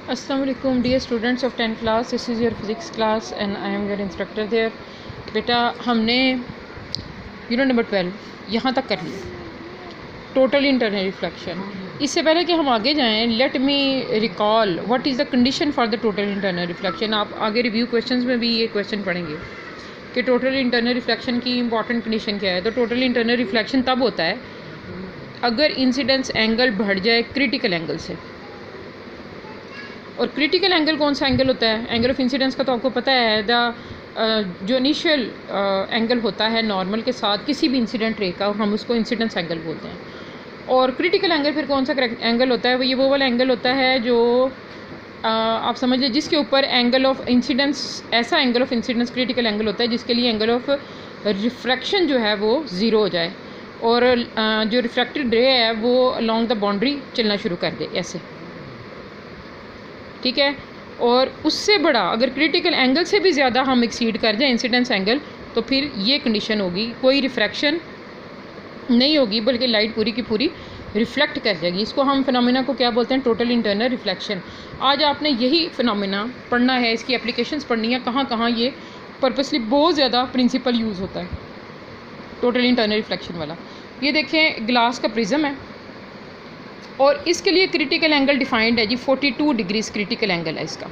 Assalamu alaikum dear students of 10th class. This is your physics class and I am your instructor there. बेटा हमने unit number 12 यहाँ तक कर ली, total internal reflection. इससे पहले कि हम आगे जाएं, let me recall what is the condition for the total internal reflection. आप आगे रिव्यू क्वेश्चंस में भी ये क्वेश्चन पढ़ेंगे कि टोटल इंटरनल रिफ्लेक्शन की इंपॉर्टेंट कंडीशन क्या है। तो टोटल इंटरनल रिफ्लेक्शन तब होता है अगर इंसिडेंस एंगल बढ़ जाए क्रिटिकल एंगल से। और क्रिटिकल एंगल कौन सा एंगल होता है? एंगल ऑफ इंसिडेंस का तो आपको पता है, जो इनिशियल एंगल होता है नॉर्मल के साथ किसी भी इंसिडेंट रे का, हम उसको इंसिडेंस एंगल बोलते हैं। और क्रिटिकल एंगल फिर कौन सा एंगल होता है? वो वाला एंगल होता है जो आप समझ लीजिए जिसके ऊपर एंगल ऑफ इंसिडेंस, ऐसा angle of incidence critical angle होता है जिसके लिए एंगल ऑफ रिफ्रैक्शन जो है वो ज़ीरो हो जाए और जो रिफ्रैक्टेड रे है वो अलॉन्ग द बाउंड्री चलना शुरू कर दे ऐसे, ठीक है। और उससे बड़ा अगर क्रिटिकल एंगल से भी ज़्यादा हम एक्सीड कर जाए इंसिडेंस एंगल, तो फिर ये कंडीशन होगी, कोई रिफ्रैक्शन नहीं होगी बल्कि लाइट पूरी की पूरी रिफ्लेक्ट कर जाएगी। इसको हम फिनोमेना को क्या बोलते हैं? Total internal reflection. आज आपने यही फिनोमेना पढ़ना है, इसकी एप्लीकेशंस पढ़नी है, कहाँ कहाँ ये पर्पसली बहुत ज़्यादा प्रिंसिपल यूज़ होता है टोटल इंटरनल रिफ्लेक्शन वाला। ये देखें, ग्लास का प्रिज्म है और इसके लिए क्रिटिकल एंगल डिफाइंड है जी 42 डिग्रीज क्रिटिकल एंगल है इसका।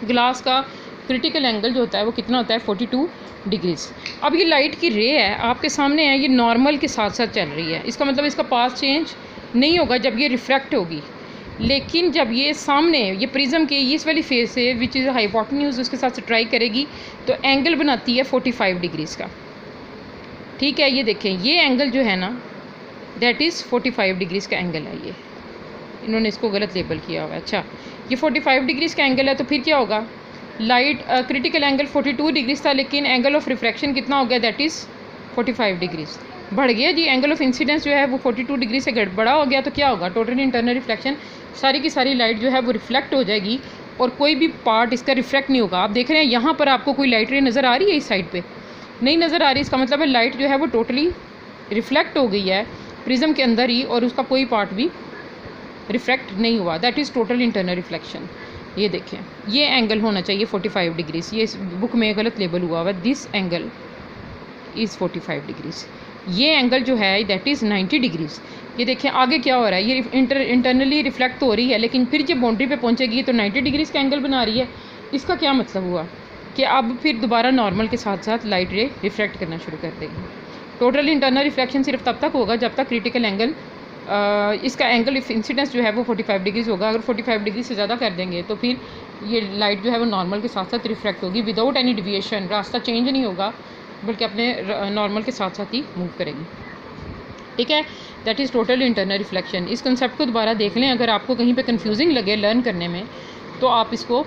ग्लास का क्रिटिकल एंगल जो होता है वो कितना होता है? 42 डिग्रीज। अब ये लाइट की रे है आपके सामने है, ये नॉर्मल के साथ साथ चल रही है। इसका मतलब इसका पाथ चेंज नहीं होगा जब ये रिफ्रैक्ट होगी, लेकिन जब ये सामने ये प्रिज्म के इस वाली फेस से विच इज़ हाइपोटेन्यूज उसके साथ स्ट्राइक करेगी तो एंगल बनाती है 45 डिग्रीज़ का, ठीक है। ये देखें, ये एंगल जो है ना दैट इज़ 45 डिग्रीज़ का एंगल है। ये इन्होंने इसको गलत लेबल किया हुआ है। अच्छा, ये 45 डिग्रीज़ का एंगल है तो फिर क्या होगा? लाइट क्रिटिकल एंगल 42 डिग्रीज़ था लेकिन एंगल ऑफ रिफ्रैक्शन कितना हो गया? दैट इज़ 45 डिग्रीज़ बढ़ गया जी। एंगल ऑफ इंसिडेंस जो है वो 42 डिग्री से बड़ा हो गया तो क्या होगा? टोटल इंटरनल रिफ्लेक्शन, सारी की सारी लाइट जो है वो रिफ्लेक्ट हो जाएगी और कोई भी पार्ट इसका रिफ्लेक्ट नहीं होगा। आप देख रहे हैं यहाँ पर आपको कोई लाइट रे नज़र आ रही है? इस साइड पर नहीं नज़र आ रही। इसका मतलब है लाइट जो है वो टोटली रिफ्लेक्ट हो गई है प्रिज्म के अंदर ही और उसका कोई पार्ट भी रिफ्रैक्ट नहीं हुआ। That is total internal reflection. ये देखें, ये एंगल होना चाहिए 45 डिग्रीज़। ये इस बुक में गलत लेबल हुआ हुआ है, दिस एंगल इज़ 45 डिग्रीज़। ये एंगल जो है दैट इज़ 90 डिग्रीज़। ये देखें आगे क्या हो रहा है, ये इंटरनली रिफ्लेक्ट तो हो रही है लेकिन फिर जब बाउंड्री पे पहुंचेगी तो 90 डिग्रीज़ का एंगल बना रही है। इसका क्या मतलब हुआ कि अब फिर दोबारा नॉर्मल के साथ साथ लाइट रे रिफ्लेक्ट करना शुरू कर देगी। टोटल इंटरनल रिफ्लेक्शन सिर्फ तब तक होगा जब तक क्रिटिकल एंगल, इसका एंगल ऑफ इंसिडेंस जो है वो 45 डिग्रीज़ होगा। अगर 45 डिग्री से ज़्यादा कर देंगे तो फिर ये लाइट जो है वो नॉर्मल के साथ साथ रिफ्लेक्ट होगी विदाउट एनी डिविएशन। रास्ता चेंज नहीं होगा बल्कि अपने नॉर्मल के साथ साथ ही मूव करेगी, ठीक है। That is total internal reflection. इस कंसेप्ट को दोबारा देख लें, अगर आपको कहीं पर कन्फ्यूजिंग लगे लर्न करने में तो आप इसको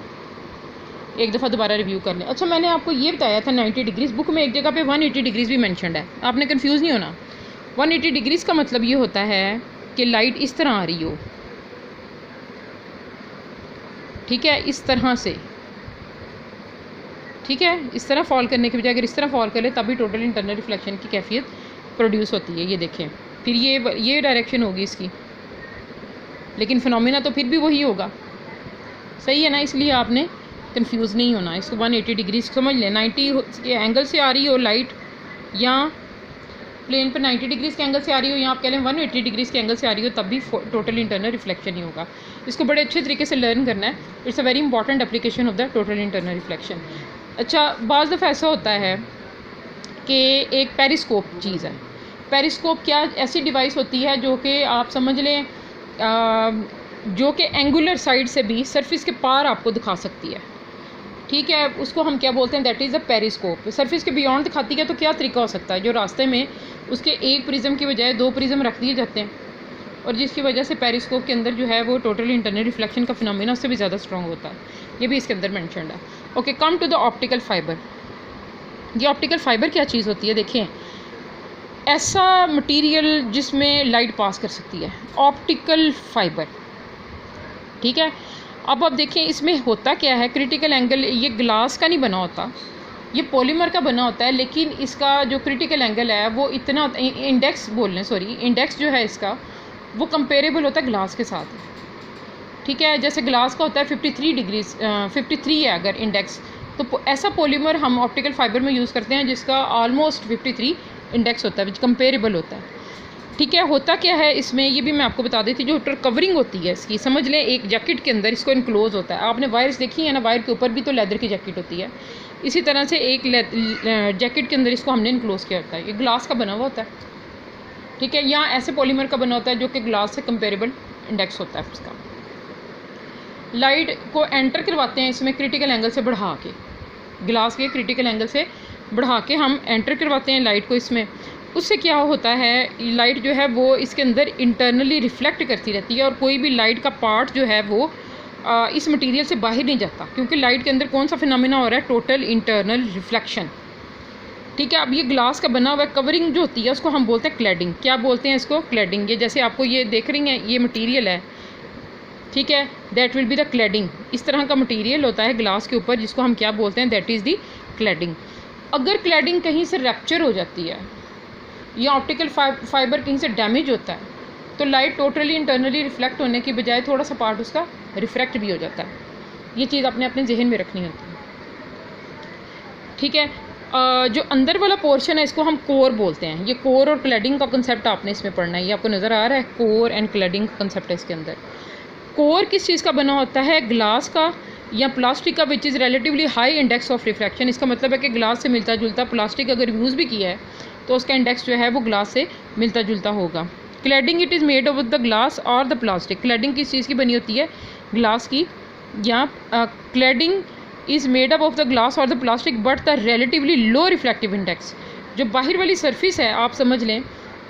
एक दफ़ा दोबारा रिव्यू कर लें। अच्छा, मैंने आपको ये बताया था 90 डिग्रीज़, बुक में एक जगह पे 180 डिग्रीज़ भी मेंशन्ड है, आपने कंफ्यूज नहीं होना। 180 डिग्रीज़ का मतलब ये होता है कि लाइट इस तरह आ रही हो, ठीक है, इस तरह से, ठीक है। इस तरह फॉल करने के बजाय अगर इस तरह फॉल करे तभी टोटल इंटरनल रिफ्लेक्शन की कैफियत प्रोड्यूस होती है। ये देखें, फिर ये डायरेक्शन होगी इसकी, लेकिन फिनोमेना तो फिर भी वही होगा, सही है ना। इसलिए आपने कंफ्यूज नहीं होना। इसको 180 डिग्री समझ लें। 90 के एंगल से आ रही हो लाइट, या प्लेन पर 90 डिग्रीज़ के एंगल से आ रही हो, या आप कह लें 180 डिग्रीज़ के एंगल से आ रही हो, तब भी टोटल इंटरनल रिफ्लेक्शन ही होगा। इसको बड़े अच्छे तरीके से लर्न करना है। It's a very important application of the total internal reflection. अच्छा, बाज़ दफ़ा ऐसा होता है कि एक पेरिस्कोप चीज़ है। पेरिस्कोप क्या ऐसी डिवाइस होती है जो कि आप समझ लें जो कि एंगुलर साइड से भी सरफेस के पार आपको दिखा सकती है, ठीक है। उसको हम क्या बोलते हैं? That is a periscope. Surface के बियॉन्ड दिखाती है तो क्या तरीका हो सकता है? जो रास्ते में उसके एक प्रिज्म की बजाय 2 प्रिज्म रख दिए जाते हैं और जिसकी वजह से पेरिस्कोप के अंदर जो है वो टोटल इंटरनल रिफ्लेक्शन का फिनोमेना उससे भी ज़्यादा स्ट्रॉन्ग होता है। ये भी इसके अंदर मेंशन्ड है। Okay, come to the optical fibre. ये ऑप्टिकल फाइबर क्या चीज़ होती है? देखें, ऐसा मटीरियल जिसमें लाइट पास कर सकती है, ऑप्टिकल फाइबर, ठीक है। अब आप देखें इसमें होता क्या है, क्रिटिकल एंगल ये ग्लास का नहीं बना होता, ये पॉलीमर का बना होता है, लेकिन इसका जो क्रिटिकल एंगल है वो इतना इंडेक्स जो है इसका वो कंपेरेबल होता है ग्लास के साथ, ठीक है। जैसे ग्लास का होता है 53 डिग्रीज 53 है अगर इंडेक्स, तो ऐसा पॉलीमर हम ऑप्टिकल फाइबर में यूज़ करते हैं जिसका ऑलमोस्ट 53 इंडेक्स होता है, विच कंपेरेबल होता है। ठीक है। होता क्या है इसमें, ये भी मैं आपको बता देती हूँ। जो outer कवरिंग होती है इसकी, समझ लें एक जैकेट के अंदर इसको इनक्लोज होता है। आपने वायर्स देखी है ना, वायर के ऊपर भी तो लेदर की जैकेट होती है, इसी तरह से एक जैकेट के अंदर इसको हमने इनक्लोज किया होता है। ये ग्लास का बना हुआ होता है, ठीक है, या ऐसे पॉलीमर का बना होता है जो कि ग्लास से कंपेरेबल इंडेक्स होता है उसका। लाइट को एंटर करवाते हैं इसमें क्रिटिकल एंगल से बढ़ा के, ग्लास के क्रिटिकल एंगल से बढ़ा के हम एंटर करवाते हैं लाइट को इसमें। उससे क्या होता है, लाइट जो है वो इसके अंदर इंटरनली रिफ्लेक्ट करती रहती है और कोई भी लाइट का पार्ट जो है वो इस मटेरियल से बाहर नहीं जाता, क्योंकि लाइट के अंदर कौन सा फिनोमेना हो रहा है, टोटल इंटरनल रिफ्लेक्शन। ठीक है। अब ये ग्लास का बना हुआ कवरिंग जो होती है उसको हम बोलते हैं क्लैडिंग। क्या बोलते हैं इसको, क्लैडिंग। ये जैसे आपको ये देख रही हैं, ये मटीरियल है, ठीक है, that will be the cladding. इस तरह का मटीरियल होता है ग्लास के ऊपर जिसको हम क्या बोलते हैं, दैट इज़ दी क्लैडिंग। अगर क्लैडिंग कहीं से रैप्चर हो जाती है या ऑप्टिकल फाइबर कहीं से डैमेज होता है तो लाइट टोटली इंटरनली रिफ्लेक्ट होने की बजाय थोड़ा सा पार्ट उसका रिफ्रैक्ट भी हो जाता है। ये चीज़ आपने अपने जहन में रखनी होती है, ठीक है। जो अंदर वाला पोर्शन है इसको हम कोर बोलते हैं। ये कोर और क्लैडिंग का कंसेप्ट आपने इसमें पढ़ना है, ये आपको नज़र आ रहा है, कोर एंड क्लैडिंग का कंसेप्ट है इसके अंदर। कोर किस चीज़ का बना होता है, ग्लास का या प्लास्टिक का, which is relatively high index of refraction. इसका मतलब है कि ग्लास से मिलता जुलता प्लास्टिक अगर यूज़ भी किया है तो उसका इंडेक्स जो है वो ग्लास से मिलता जुलता होगा। Cladding it is made of the glass और द प्लास्टिक। क्लैडिंग किस चीज़ की बनी होती है, ग्लास की, या cladding is made up of the glass और the plastic but the relatively low reflective index. जो बाहर वाली सरफेस है आप समझ लें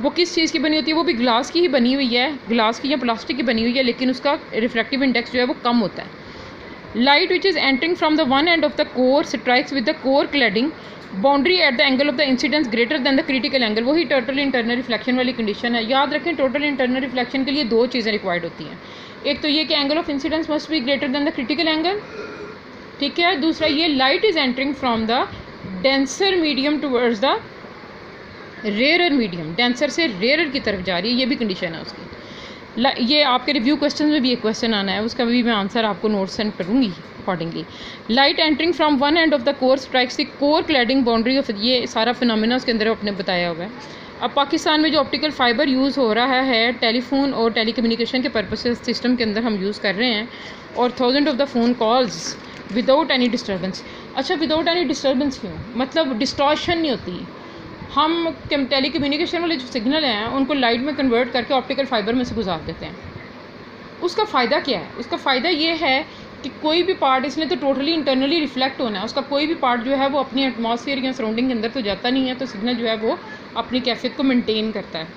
वो किस चीज़ की बनी होती है, वो भी ग्लास की ही बनी हुई है, ग्लास की या प्लास्टिक की बनी हुई है, लेकिन उसका रिफ्लेक्टिव इंडेक्स जो है वो कम होता है। Light which is entering from the one end of the core strikes with the core cladding boundary at the angle of the incidence greater than the critical angle. वही टोटल इंटरनल रिफ्लेक्शन वाली condition है। याद रखें total internal reflection के लिए दो चीज़ें required होती हैं, एक तो ये कि angle of incidence must be greater than the critical angle, ठीक है। दूसरा ये light is entering from the denser medium towards the rarer medium, denser से रेयरर की तरफ जा रही है, ये भी कंडीशन है उसकी। ये आपके रिव्यू क्वेश्चन में भी एक क्वेश्चन आना है, उसका भी मैं आंसर आपको नोट सेंड करूँगी accordingly. Light entering from one end of the core strikes the core cladding boundary of, ये सारा फिनोमेना उसके अंदर आपने बताया हुआ है। अब पाकिस्तान में जो ऑप्टिकल फाइबर यूज़ हो रहा है टेलीफोन और टेलीकम्युनिकेशन के पर्पस सिस्टम के अंदर हम यूज़ कर रहे हैं, और 1000 of the phone calls without any disturbance. अच्छा, विदाउट एनी डिस्टर्बेंस क्यों, मतलब डिस्टॉर्शन नहीं होती। हम टेली कम्युनिकेशन वाले जो सिग्नल हैं उनको लाइट में कन्वर्ट करके ऑप्टिकल फाइबर में से गुजार देते हैं। उसका फ़ायदा क्या है, उसका फ़ायदा ये है कि कोई भी पार्ट, इसने तो टोटली इंटरनली रिफ्लेक्ट होना है, उसका कोई भी पार्ट जो है वो अपनी एटमॉस्फेयर या सराउंडिंग के अंदर तो जाता नहीं है, तो सिग्नल जो है वो अपनी कैफियत को मेनटेन करता है,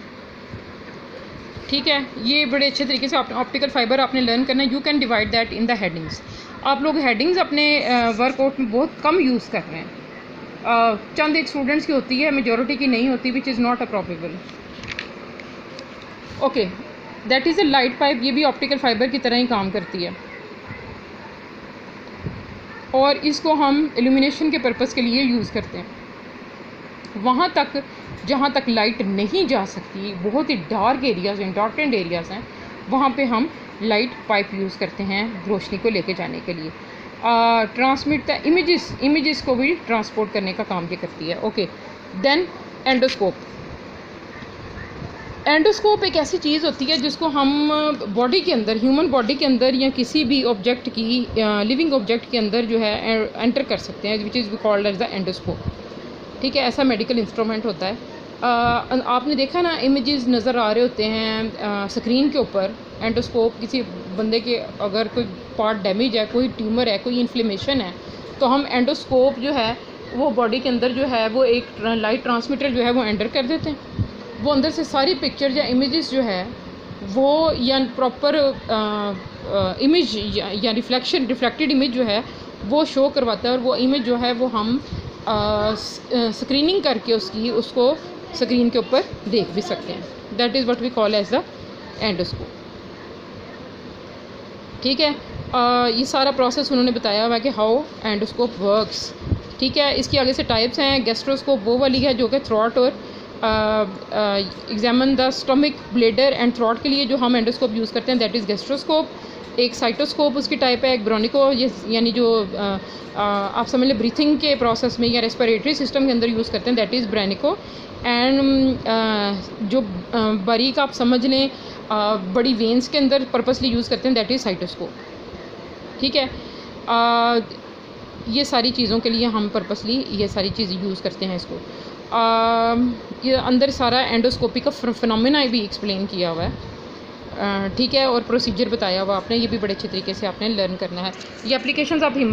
ठीक है। ये बड़े अच्छे तरीके से ऑप्टिकल फाइबर आपने लर्न करना है। You can divide that in the headings. आप लोग हेडिंग्स अपने वर्कआउट में बहुत कम यूज़ कर रहे हैं, चंद एक स्टूडेंट्स की होती है, मेजॉरिटी की नहीं होती, which is not appropriable. Okay, that is a light pipe. ये भी ऑप्टिकल फाइबर की तरह ही काम करती है और इसको हम इल्यूमिनेशन के पर्पज़ के लिए यूज़ करते हैं। वहाँ तक जहाँ तक लाइट नहीं जा सकती, बहुत ही डार्क एरियाज़ हैं, इम्पॉर्टेंट एरियाज़ हैं, वहाँ पे हम लाइट पाइप यूज़ करते हैं रोशनी को लेके जाने के लिए। ट्रांसमिट द इमेजेस को भी ट्रांसपोर्ट करने का काम ये करती है। Okay, then endoscope. एंडोस्कोप एक ऐसी चीज़ होती है जिसको हम बॉडी के अंदर, ह्यूमन बॉडी के अंदर या किसी भी ऑब्जेक्ट की, लिविंग ऑब्जेक्ट के अंदर जो है एंटर कर सकते हैं, which is called as the endoscope, ठीक है। ऐसा मेडिकल इंस्ट्रूमेंट होता है। आपने देखा ना, इमेजेस नज़र आ रहे होते हैं स्क्रीन के ऊपर। एंडोस्कोप, किसी बंदे के अगर कोई पार्ट डैमेज है, कोई ट्यूमर है, कोई इन्फ्लेमेशन है, तो हम एंडोस्कोप जो है वो बॉडी के अंदर जो है वो एक लाइट ट्रांसमीटर जो है वो एंटर कर देते हैं। वो अंदर से सारी पिक्चर या इमेजेस जो है वो, या प्रॉपर इमेज या रिफ्लेक्टेड इमेज जो है वो शो करवाता है, और वो इमेज जो है वो हम स्क्रीनिंग करके उसको स्क्रीन के ऊपर देख भी सकते हैं। That is what we call as the endoscope, ठीक है। ये सारा प्रोसेस उन्होंने बताया हुआ है कि हाउ एंडोस्कोप वर्क्स, ठीक है। इसकी आगे से टाइप्स हैं। गैस्ट्रोस्कोप वो वाली है जो कि थ्रॉट और examine the stomach, bladder and throat के लिए जो हम एंडोस्कोप यूज़ करते हैं, दैट इज़ गैस्ट्रोस्कोप। एक साइटोस्कोप उसकी टाइप है, एक ब्रोनिको, ये यानी जो आप समझ लें ब्रीथिंग के प्रोसेस में या रेस्पिरेटरी सिस्टम के अंदर यूज़ करते हैं, दैट इज़ ब्रेनिको। एंड जो बारीक आप समझ लें बड़ी वेंस के अंदर पर्पसली यूज़ करते हैं, दैट इज़ साइटोस्कोप। ठीक है, ये सारी चीज़ों के लिए हम पर्पसली ये सारी चीज़ यूज़ करते हैं इसको। ये अंदर सारा एंडोस्कोपी का फिनोमेना भी एक्सप्लेन किया हुआ है, ठीक है, और प्रोसीजर बताया हुआ आपने, ये भी बड़े अच्छे तरीके से आपने लर्न करना है। ये एप्लीकेशंस आप हिम्मत